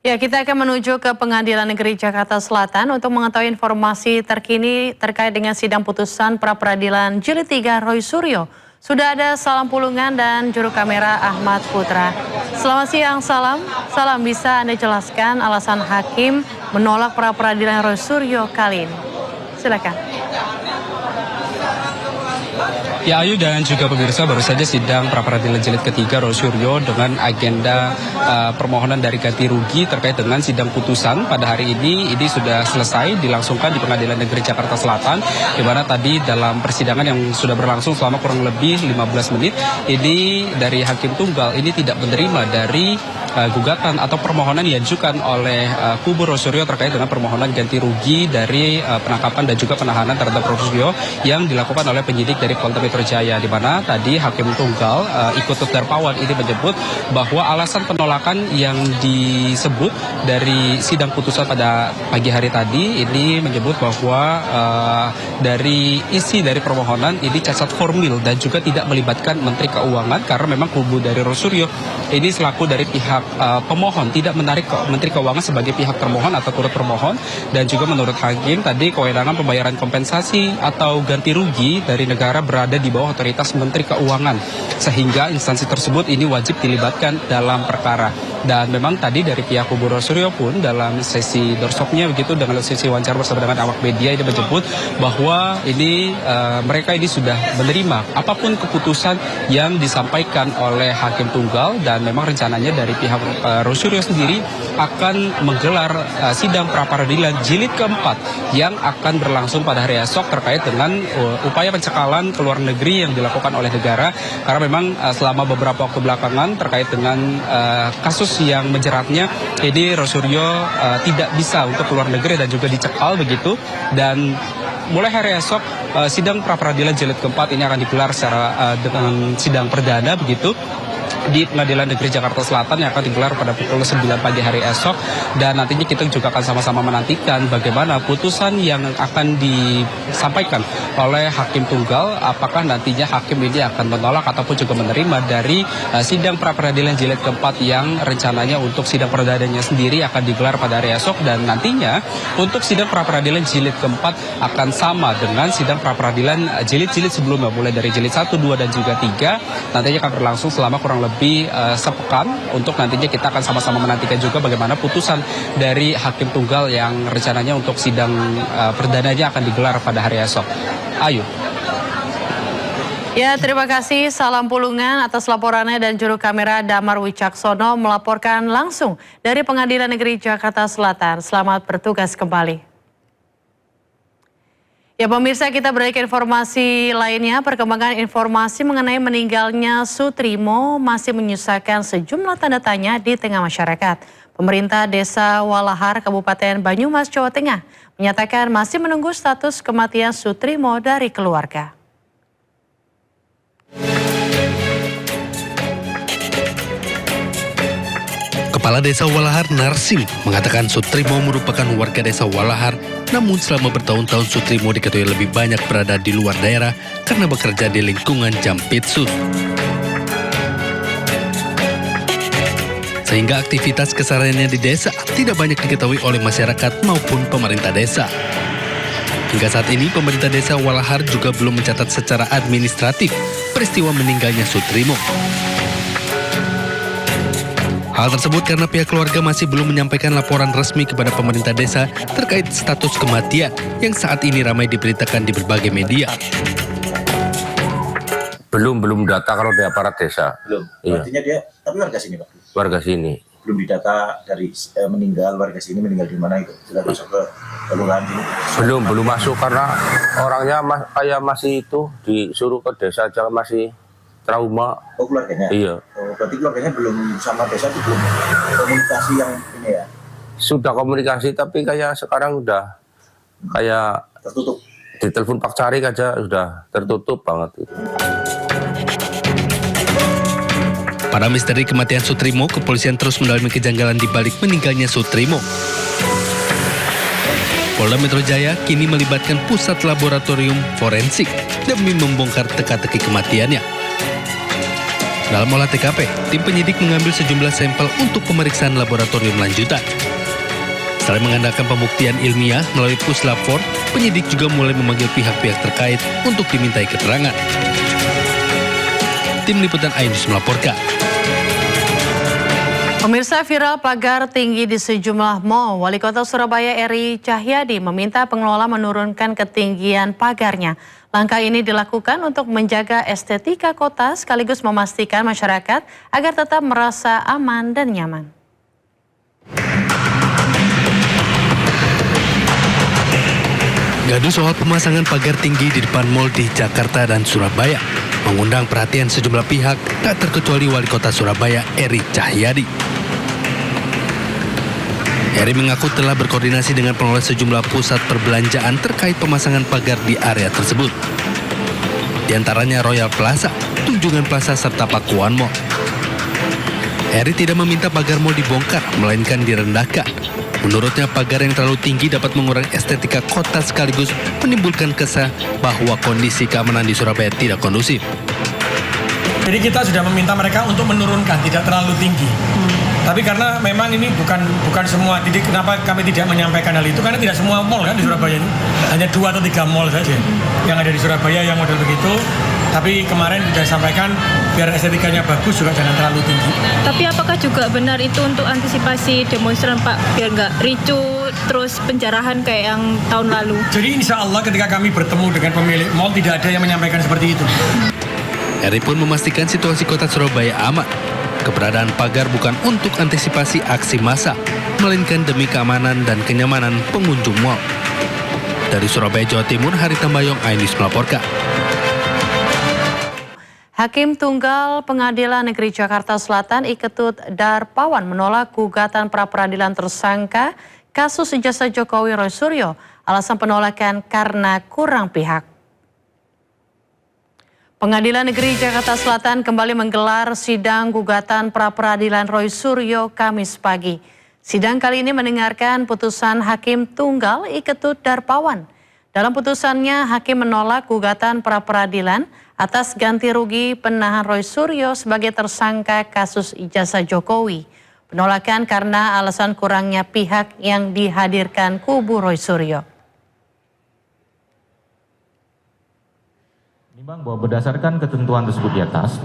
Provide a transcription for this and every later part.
Ya, kita akan menuju ke Pengadilan Negeri Jakarta Selatan untuk mengetahui informasi terkini terkait dengan sidang putusan pra-peradilan Jilid 3 Roy Suryo. Sudah ada Salam Pulungan dan juru kamera Ahmad Putra. Selamat siang, Salam. Salam, bisa Anda jelaskan alasan hakim menolak pra-peradilan Roy Suryo kali ini? Silakan. Ya, Ayu dan juga pemirsa, baru saja sidang pra-peradilan jilid ketiga Roy Suryo dengan agenda permohonan dari ganti rugi terkait dengan sidang putusan pada hari ini sudah selesai dilangsungkan di Pengadilan Negeri Jakarta Selatan, di mana tadi dalam persidangan yang sudah berlangsung selama kurang lebih 15 menit ini dari hakim tunggal ini tidak menerima dari gugatan atau permohonan yang diajukan oleh kubu Roy Suryo terkait dengan permohonan ganti rugi dari penangkapan dan juga penahanan terhadap Roy Suryo yang dilakukan oleh penyidik dari Polda Metro Jaya, di mana tadi hakim tunggal Ikutus Darpawan ini menyebut bahwa alasan penolakan yang disebut dari sidang putusan pada pagi hari tadi ini menyebut bahwa dari isi dari permohonan ini cacat formil dan juga tidak melibatkan Menteri Keuangan, karena memang kubu dari Roy Suryo ini selaku dari pihak pemohon tidak menarik Menteri Keuangan sebagai pihak termohon atau turut termohon, dan juga menurut hakim tadi kewenangan pembayaran kompensasi atau ganti rugi dari negara berada di bawah otoritas Menteri Keuangan, sehingga instansi tersebut ini wajib dilibatkan dalam perkara. Dan memang tadi dari pihak kubu Roy Suryo pun dalam sesi doorstopnya begitu dengan sesi wawancara bersama dengan awak media ini menyebut bahwa ini mereka ini sudah menerima apapun keputusan yang disampaikan oleh hakim tunggal, dan memang rencananya dari pihak Roy Suryo sendiri akan menggelar sidang pra-peradilan jilid keempat yang akan berlangsung pada hari esok terkait dengan upaya pencekalan ke luar negeri yang dilakukan oleh negara, karena memang selama beberapa waktu belakangan terkait dengan kasus yang menjeratnya ini Roy Suryo tidak bisa untuk keluar negeri dan juga dicekal begitu. Dan mulai hari esok sidang pra-peradilan jilid keempat ini akan digelar secara dengan sidang perdana begitu di Pengadilan Negeri Jakarta Selatan yang akan digelar pada pukul 9 pagi hari esok. Dan nantinya kita juga akan sama-sama menantikan bagaimana putusan yang akan disampaikan oleh hakim tunggal, apakah nantinya hakim ini akan menolak ataupun juga menerima dari sidang pra-peradilan jilid keempat yang rencananya untuk sidang perdananya sendiri akan digelar pada hari esok. Dan nantinya untuk sidang pra-peradilan jilid keempat akan sama dengan sidang pra-peradilan jilid-jilid sebelumnya, mulai dari jilid 1, 2, dan juga 3 nantinya akan berlangsung selama kurang lebih sepekan, untuk nantinya kita akan sama-sama menantikan juga bagaimana putusan dari hakim tunggal yang rencananya untuk sidang perdananya akan digelar pada hari esok. Ayu. Ya, terima kasih Salam Pulungan atas laporannya, dan juru kamera Damar Wicaksono melaporkan langsung dari Pengadilan Negeri Jakarta Selatan. Selamat bertugas kembali. Ya pemirsa, kita beralih ke informasi lainnya. Perkembangan informasi mengenai meninggalnya Sutrimo masih menyisakan sejumlah tanda tanya di tengah masyarakat. Pemerintah Desa Walahar, Kabupaten Banyumas, Jawa Tengah menyatakan masih menunggu status kematian Sutrimo dari keluarga. Kepala Desa Walahar Narsing mengatakan Sutrimo merupakan warga Desa Walahar, namun selama bertahun-tahun Sutrimo diketahui lebih banyak berada di luar daerah karena bekerja di lingkungan Jampitsus. Sehingga aktivitas kesehariannya di desa tidak banyak diketahui oleh masyarakat maupun pemerintah desa. Hingga saat ini pemerintah Desa Walahar juga belum mencatat secara administratif peristiwa meninggalnya Sutrimo. Hal tersebut karena pihak keluarga masih belum menyampaikan laporan resmi kepada pemerintah desa terkait status kematian yang saat ini ramai diberitakan di berbagai media. Belum data kalau di aparat desa. Belum. Iya. Artinya dia tapi warga sini, Pak. Warga sini. Belum didata dari meninggal warga sini, meninggal di mana itu. Sudah masuk ke kelurahan sini. Belum masuk karena orangnya kayak masih itu disuruh ke desa aja, masih trauma. Oh, keluarganya? Iya. Oh, berarti keluarganya belum sama desa itu, belum komunikasi yang ini ya? Sudah komunikasi tapi kayak sekarang udah kayak Tertutup. Di telepon Pak Carik aja sudah tertutup banget itu. Pada misteri kematian Sutrimo, kepolisian terus mendalami kejanggalan di balik meninggalnya Sutrimo. Polda Metro Jaya kini melibatkan pusat laboratorium forensik demi membongkar teka-teki kematiannya. Dalam olah TKP, tim penyidik mengambil sejumlah sampel untuk pemeriksaan laboratorium lanjutan. Selain mengandalkan pembuktian ilmiah melalui puslap 4, penyidik juga mulai memanggil pihak-pihak terkait untuk dimintai keterangan. Tim Liputan Ainus melaporkan. Pemirsa, viral pagar tinggi di sejumlah mal. Wali Kota Surabaya Eri Cahyadi meminta pengelola menurunkan ketinggian pagarnya. Langkah ini dilakukan untuk menjaga estetika kota sekaligus memastikan masyarakat agar tetap merasa aman dan nyaman. Gaduh soal pemasangan pagar tinggi di depan mal di Jakarta dan Surabaya mengundang perhatian sejumlah pihak, tak terkecuali Wali Kota Surabaya Eri Cahyadi. Eri mengaku telah berkoordinasi dengan pengelola sejumlah pusat perbelanjaan terkait pemasangan pagar di area tersebut. Di antaranya Royal Plaza, Tunjungan Plaza, serta Pakuan Mall. Eri tidak meminta pagar mall dibongkar, melainkan direndahkan. Menurutnya pagar yang terlalu tinggi dapat mengurangi estetika kota sekaligus menimbulkan kesan bahwa kondisi keamanan di Surabaya tidak kondusif. Jadi kita sudah meminta mereka untuk menurunkan, tidak terlalu tinggi. Tapi karena memang ini bukan semua, jadi kenapa kami tidak menyampaikan hal itu? Karena tidak semua mall kan di Surabaya ini, hanya 2 atau 3 mall saja yang ada di Surabaya yang model begitu. Tapi kemarin sudah sampaikan biar estetikanya bagus juga jangan terlalu tinggi. Tapi apakah juga benar itu untuk antisipasi demonstran Pak, biar nggak ricu terus penjarahan kayak yang tahun lalu? Jadi insya Allah ketika kami bertemu dengan pemilik mall tidak ada yang menyampaikan seperti itu. Eri pun memastikan situasi kota Surabaya aman. Keberadaan pagar bukan untuk antisipasi aksi massa, melainkan demi keamanan dan kenyamanan pengunjung mal. Dari Surabaya, Jawa Timur, Hari Tambayong, Ainus melaporkan. Hakim Tunggal Pengadilan Negeri Jakarta Selatan Iketut Darpawan menolak gugatan pra-peradilan tersangka kasus ijazah Jokowi Roy Suryo. Alasan penolakan karena kurang pihak. Pengadilan Negeri Jakarta Selatan kembali menggelar sidang gugatan pra-peradilan Roy Suryo Kamis pagi. Sidang kali ini mendengarkan putusan Hakim Tunggal Iketut Darpawan. Dalam putusannya, Hakim menolak gugatan pra-peradilan atas ganti rugi penahan Roy Suryo sebagai tersangka kasus ijazah Jokowi. Penolakan karena alasan kurangnya pihak yang dihadirkan kubu Roy Suryo. Menimbang bahwa berdasarkan ketentuan tersebut di atas,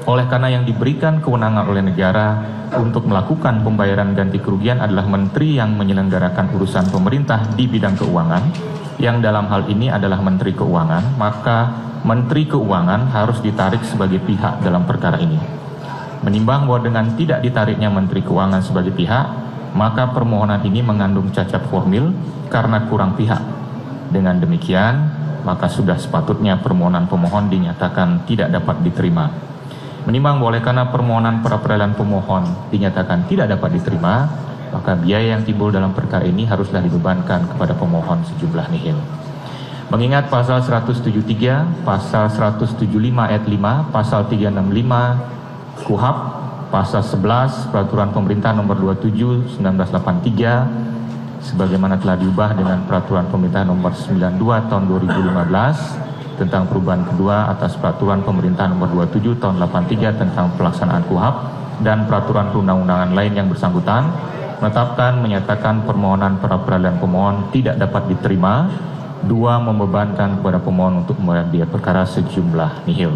oleh karena yang diberikan kewenangan oleh negara untuk melakukan pembayaran ganti kerugian adalah menteri yang menyelenggarakan urusan pemerintah di bidang keuangan, yang dalam hal ini adalah Menteri Keuangan, maka Menteri Keuangan harus ditarik sebagai pihak dalam perkara ini. Menimbang bahwa dengan tidak ditariknya Menteri Keuangan sebagai pihak, maka permohonan ini mengandung cacat formil karena kurang pihak. Dengan demikian, maka sudah sepatutnya permohonan pemohon dinyatakan tidak dapat diterima. Menimbang bahwa oleh karena permohonan pra-peradilan pemohon dinyatakan tidak dapat diterima, maka biaya yang timbul dalam perkara ini haruslah dibebankan kepada pemohon sejumlah nihil. Mengingat pasal 173, pasal 175 ayat 5, pasal 365 KUHP, pasal 11 Peraturan Pemerintah Nomor 27 1983 sebagaimana telah diubah dengan Peraturan Pemerintah Nomor 92 Tahun 2015 tentang perubahan kedua atas Peraturan Pemerintah Nomor 27 Tahun 83 tentang pelaksanaan KUHP dan peraturan perundang-undangan lain yang bersangkutan, menetapkan menyatakan permohonan pra-peradilan pemohon tidak dapat diterima. 2. Membebankan kepada pemohon untuk membayar biaya perkara sejumlah nihil.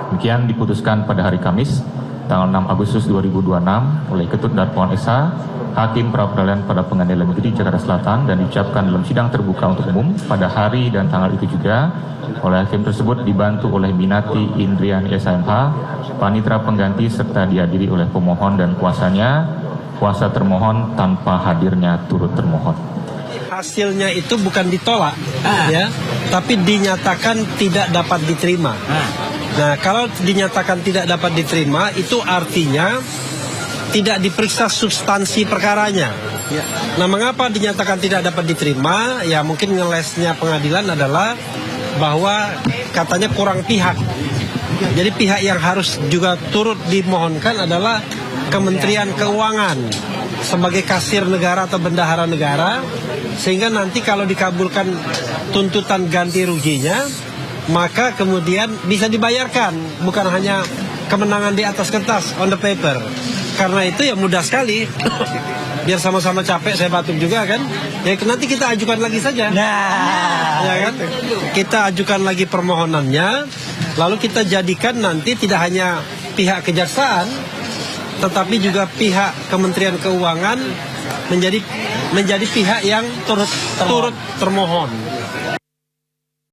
Demikian diputuskan pada hari Kamis, tanggal 6 Agustus 2026 oleh Ketut Darpawan SH, Hakim Pra-Peradilan pada Pengadilan Negeri Jakarta Selatan, dan diucapkan dalam sidang terbuka untuk umum pada hari dan tanggal itu juga oleh hakim tersebut dibantu oleh Minati Indriani SMH, panitera pengganti, serta dihadiri oleh pemohon dan kuasanya, kuasa termohon tanpa hadirnya turut termohon. Hasilnya itu bukan ditolak, ya, tapi dinyatakan tidak dapat diterima. Nah, kalau dinyatakan tidak dapat diterima, itu artinya tidak diperiksa substansi perkaranya. Nah, mengapa dinyatakan tidak dapat diterima? Ya, mungkin ngelesnya pengadilan adalah bahwa katanya kurang pihak. Jadi pihak yang harus juga turut dimohonkan adalah Kementerian Keuangan sebagai kasir negara atau bendahara negara, sehingga nanti kalau dikabulkan tuntutan ganti ruginya, maka kemudian bisa dibayarkan, bukan hanya kemenangan di atas kertas, on the paper. Karena itu ya mudah sekali. Biar sama-sama capek, saya batuk juga kan. Ya nanti kita ajukan lagi saja. Ya kan? Kita ajukan lagi permohonannya, lalu kita jadikan nanti tidak hanya pihak kejaksaan, tetapi juga pihak Kementerian Keuangan menjadi pihak yang turut termohon.